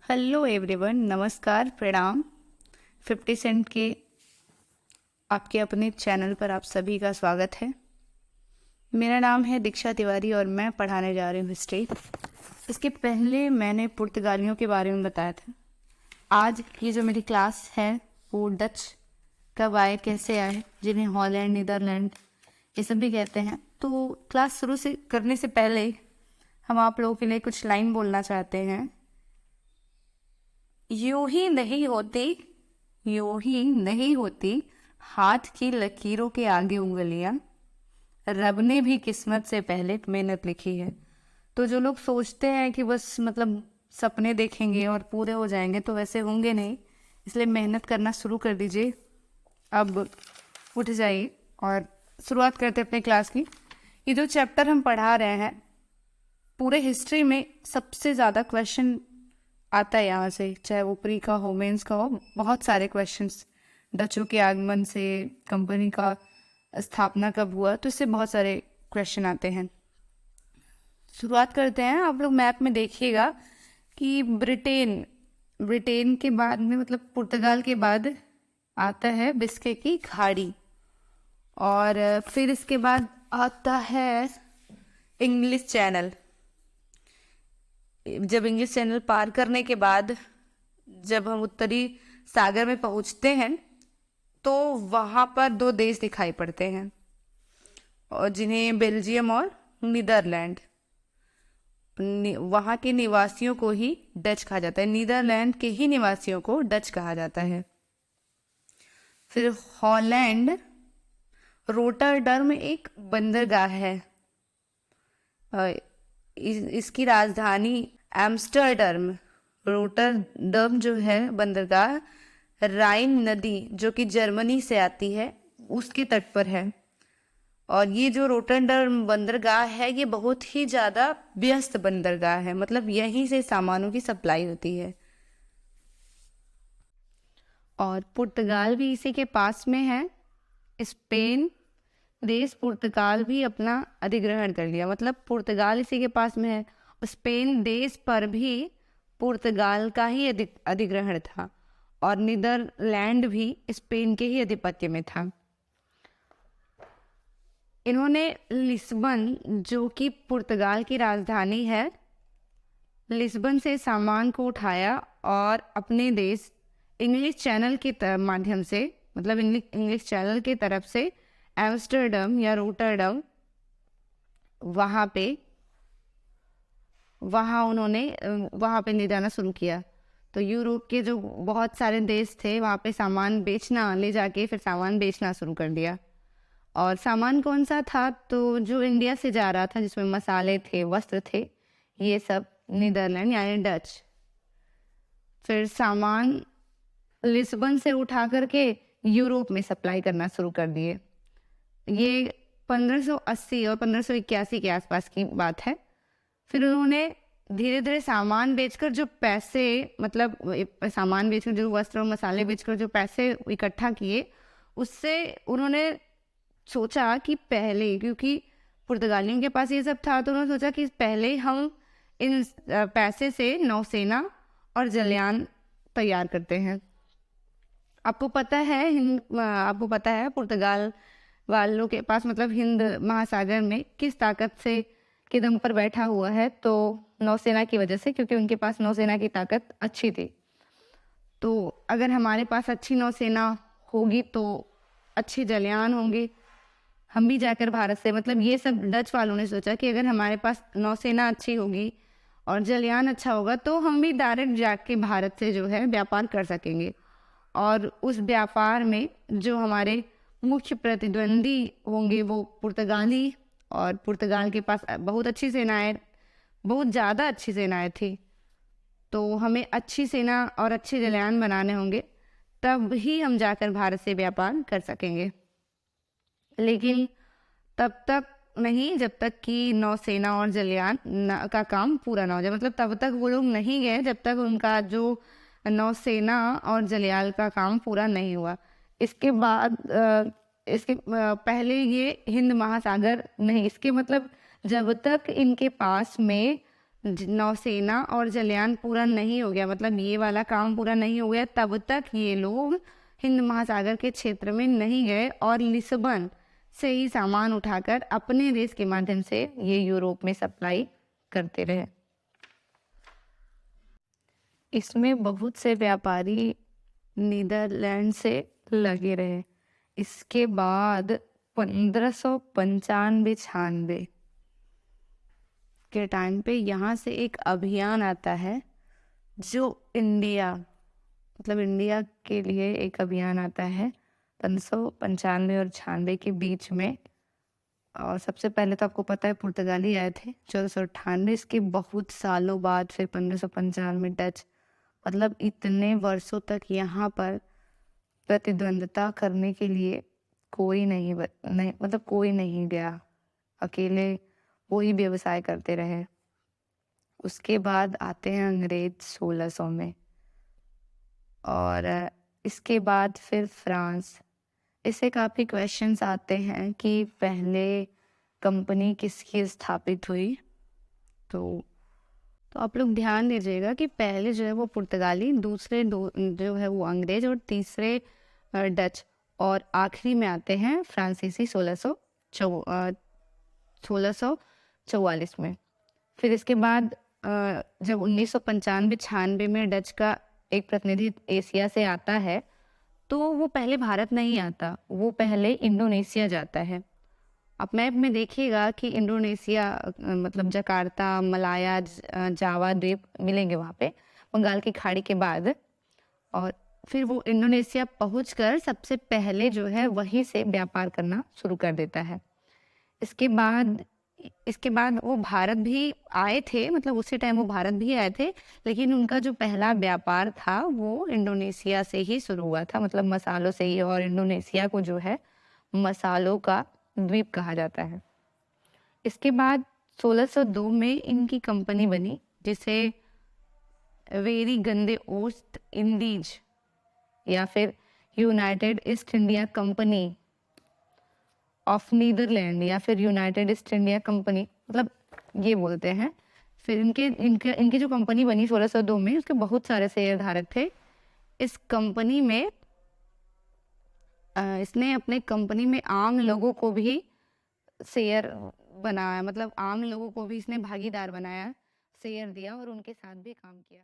Hello everyone, नमस्कार, प्रणाम। 50 Saint के आपके अपने चैनल पर आप सभी का स्वागत है। मेरा नाम है दीक्षा तिवारी और मैं पढ़ाने जा रही हूँ हिस्ट्री। इसके पहले मैंने पुर्तगालियों के बारे में बताया था। आज ये जो मेरी क्लास है वो डच कब आए, कैसे आए, जिन्हें हॉलैंड, नीदरलैंड ये सब भी कहते हैं। तो क्लास शुरू से करने से पहले हम आप लोगों के लिए कुछ लाइन बोलना चाहते हैं। यूं ही नहीं होती, यूं ही नहीं होती हाथ की लकीरों के आगे उंगलियां, रब ने भी किस्मत से पहले मेहनत लिखी है। तो जो लोग सोचते हैं कि बस सपने देखेंगे और पूरे हो जाएंगे, तो वैसे होंगे नहीं। इसलिए मेहनत करना शुरू कर दीजिए। अब उठ जाइए और शुरुआत करते हैं अपने क्लास की। ये जो चैप्टर हम पढ़ा रहे हैं, पूरे हिस्ट्री में सबसे ज़्यादा क्वेश्चन आता है यहाँ से, चाहे वो प्री का हो, मेंस का हो। बहुत सारे क्वेश्चंस, डचों के आगमन से कंपनी का स्थापना कब हुआ, तो इससे बहुत सारे क्वेश्चन आते हैं। शुरुआत करते हैं। आप लोग मैप में देखिएगा कि ब्रिटेन के बाद में पुर्तगाल के बाद आता है बिस्के की खाड़ी, और फिर इसके बाद आता है इंग्लिश चैनल। जब इंग्लिश चैनल पार करने के बाद जब हम उत्तरी सागर में पहुंचते हैं, तो वहाँ पर दो देश दिखाई पड़ते हैं, और जिन्हें बेल्जियम और नीदरलैंड। वहाँ के निवासियों को ही डच कहा जाता है, नीदरलैंड के ही निवासियों को डच कहा जाता है। फिर हॉलैंड, रोटरडम एक बंदरगाह है। इसकी राजधानी एम्स्टर्डम। रोटरडम जो है बंदरगाह, राइन नदी जो कि जर्मनी से आती है उसके तट पर है। और ये जो रोटरडम बंदरगाह है, ये बहुत ही ज़्यादा व्यस्त बंदरगाह है, यहीं से सामानों की सप्लाई होती है। और पुर्तगाल भी इसी के पास में है। स्पेन देश पुर्तगाल भी अपना अधिग्रहण कर लिया, पुर्तगाल इसी के पास में है। स्पेन देश पर भी पुर्तगाल का ही अधिग्रहण था, और नीदरलैंड भी स्पेन के ही आधिपत्य में था। इन्होंने लिस्बन, जो कि पुर्तगाल की राजधानी है, लिस्बन से सामान को उठाया और अपने देश इंग्लिश चैनल के माध्यम से, इंग्लिश चैनल की तरफ से एम्स्टर्डम या रोटरडम, वहाँ पे ले जाना शुरू किया। तो यूरोप के जो बहुत सारे देश थे, वहाँ पे सामान बेचना, ले जाके फिर सामान बेचना शुरू कर दिया। और सामान कौन सा था? तो जो इंडिया से जा रहा था, जिसमें मसाले थे, वस्त्र थे, ये सब नीदरलैंड यानी डच। फिर सामान लिस्बन से उठा करके यूरोप में सप्लाई करना शुरू कर दिए। ये 1580 और 1581 के आसपास की बात है। फिर उन्होंने धीरे धीरे सामान बेचकर जो पैसे, सामान बेचकर, जो वस्त्र और मसाले बेचकर जो पैसे इकट्ठा किए, उससे उन्होंने सोचा कि पहले, क्योंकि पुर्तगालियों के पास ये सब था, तो उन्होंने सोचा कि पहले हम इन पैसे से नौसेना और जलयान तैयार करते हैं। आपको पता है पुर्तगाल वालों के पास हिंद महासागर में किस ताकत से के दम पर बैठा हुआ है? तो नौसेना की वजह से, क्योंकि उनके पास नौसेना की ताकत अच्छी थी। तो अगर हमारे पास अच्छी नौसेना होगी तो अच्छी जलयान होंगे। हम भी जाकर भारत से, ये सब डच वालों ने सोचा कि अगर हमारे पास नौसेना अच्छी होगी और जलयान अच्छा होगा, तो हम भी डायरेक्ट जाके भारत से जो है व्यापार कर सकेंगे। और उस व्यापार में जो हमारे मुख्य प्रतिद्वंदी होंगे वो पुर्तगाली, और पुर्तगाल के पास बहुत ज़्यादा अच्छी सेनाएं थी। तो हमें अच्छी सेना और अच्छे जलयान बनाने होंगे, तब ही हम जाकर भारत से व्यापार कर सकेंगे। लेकिन तब तक नहीं, जब तक कि नौसेना और जलयान का काम पूरा ना हो जाए। तब तक वो लोग नहीं गए जब तक उनका जो नौसेना और जलयान का काम पूरा नहीं हुआ। इसके बाद इसके पहले ये हिंद महासागर नहीं, इसके जब तक इनके पास में नौसेना और जलयान पूरा नहीं हो गया, मतलब ये वाला काम पूरा नहीं हो गया, तब तक ये लोग हिंद महासागर के क्षेत्र में नहीं गए और लिस्बन से ही सामान उठाकर अपने देश के माध्यम से ये यूरोप में सप्लाई करते रहे। इसमें बहुत से व्यापारी नीदरलैंड से लगे रहे। इसके बाद 1595-96 के टाइम पे यहाँ से एक अभियान आता है जो इंडिया, मतलब इंडिया के लिए एक अभियान आता है 1595 और 96 के बीच में। और सबसे पहले तो आपको पता है पुर्तगाली आए थे 1498, इसके बहुत सालों बाद फिर 1595 में डच। मतलब इतने वर्षों तक यहाँ पर प्रतिद्वंदता करने के लिए कोई नहीं मतलब कोई नहीं गया, अकेले वो ही व्यवसाय करते रहे। उसके बाद आते हैं अंग्रेज 1600 में, और इसके बाद फिर फ्रांस। इससे काफ़ी क्वेश्चंस आते हैं कि पहले कंपनी किसकी स्थापित हुई। तो आप लोग ध्यान दीजिएगा कि पहले जो है वो पुर्तगाली, दूसरे दो जो है वो अंग्रेज, और तीसरे डच, और आखिरी में आते हैं फ्रांसीसी 1644 में। फिर इसके बाद जब 1995-96 में डच का एक प्रतिनिधि एशिया से आता है, तो वो पहले भारत नहीं आता, वो पहले इंडोनेशिया जाता है। आप मैप में देखिएगा कि इंडोनेशिया मतलब जकार्ता, मलाया, जावा द्वीप मिलेंगे वहाँ पे बंगाल की खाड़ी के बाद। और फिर वो इंडोनेशिया पहुंचकर सबसे पहले जो है वहीं से व्यापार करना शुरू कर देता है। इसके बाद वो भारत भी आए थे, मतलब उसी टाइम वो भारत भी आए थे, लेकिन उनका जो पहला व्यापार था वो इंडोनेशिया से ही शुरू हुआ था, मतलब मसालों से ही। और इंडोनेशिया को जो है मसालों का द्वीप कहा जाता है। इसके बाद 1602 में इनकी कंपनी बनी, जिसे वेरी गंदे ओस्ट इंडीज या फिर United East India Company of Netherlands या फिर यूनाइटेड ईस्ट इंडिया कंपनी, मतलब ये बोलते हैं। फिर इनकी जो कंपनी बनी 1602 में, उसके बहुत सारे शेयरधारक थे। इस कंपनी में इसने अपने कंपनी में आम लोगों को भी शेयर बनाया, मतलब आम लोगों को भी इसने भागीदार बनाया, शेयर दिया और उनके साथ भी काम किया।